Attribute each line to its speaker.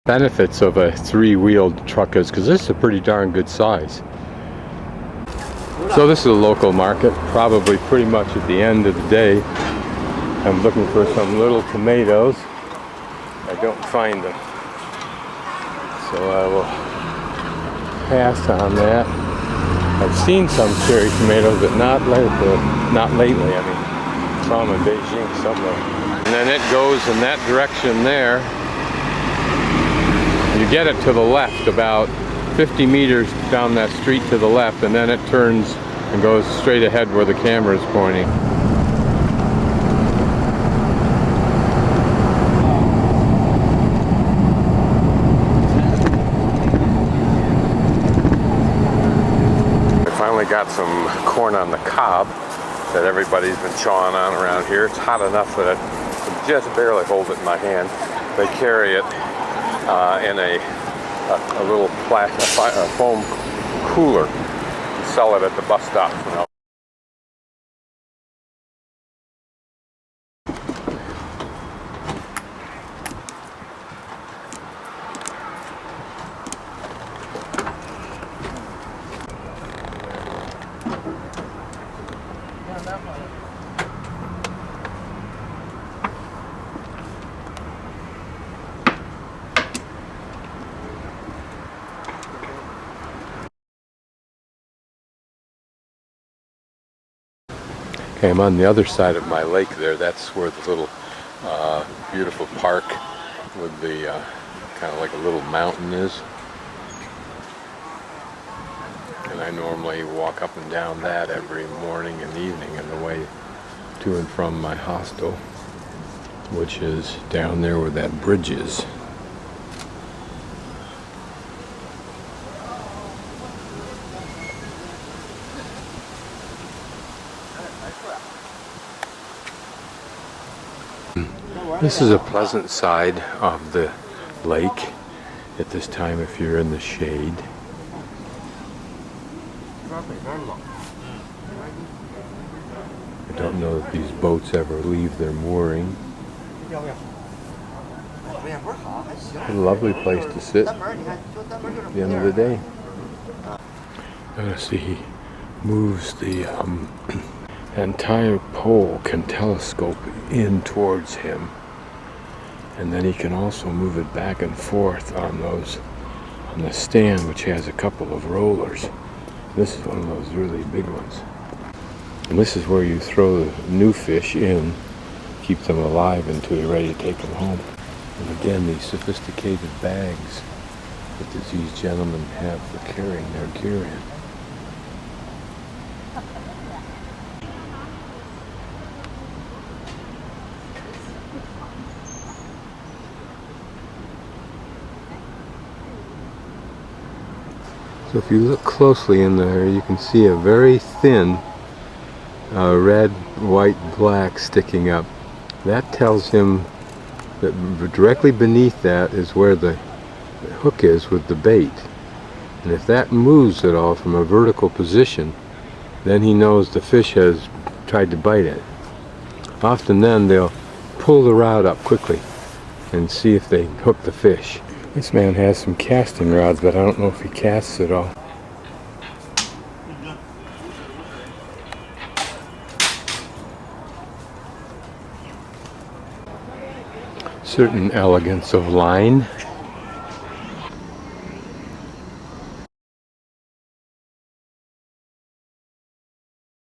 Speaker 1: Benefits of a three-wheeled truck is because this is a pretty darn good size. So this is a local market, probably pretty much at the end of the day. I'm looking for some little tomatoes. I don't find them, so I will pass on that. I've seen some cherry tomatoes, but not lately. I mean, saw them in Beijing somewhere. And then it goes in that direction there. You get it to the left, about 50 meters down that street to the left, and then it turns and goes straight ahead where the camera is pointing. Got some corn on the cob that everybody's been chawing on around here. It's hot enough that I can just barely hold it in my hand. They carry it in a little foam cooler, sell it at the bus stop. You know. Okay, I'm on the other side of my lake there. That's where the little beautiful park with the kind of like a little mountain is. And I normally walk up and down that every morning and evening on the way to and from my hostel, which is down there where that bridge is. This is a pleasant side of the lake at this time if you're in the shade. I don't know if these boats ever leave their mooring. A lovely place to sit at the end of the day. Notice he moves the entire pole can telescope in towards him, and then he can also move it back and forth on the stand, which has a couple of rollers. This is one of those really big ones, and this is where you throw the new fish in, keep them alive until you're ready to take them home. And again, these sophisticated bags that these gentlemen have for carrying their gear in. So if you look closely in there, you can see a very thin red, white, black sticking up. That tells him that directly beneath that is where the hook is with the bait. And if that moves at all from a vertical position, then he knows the fish has tried to bite it. Often then they'll pull the rod up quickly and see if they hook the fish. This man has some casting rods, but I don't know if he casts at all. Certain elegance of line.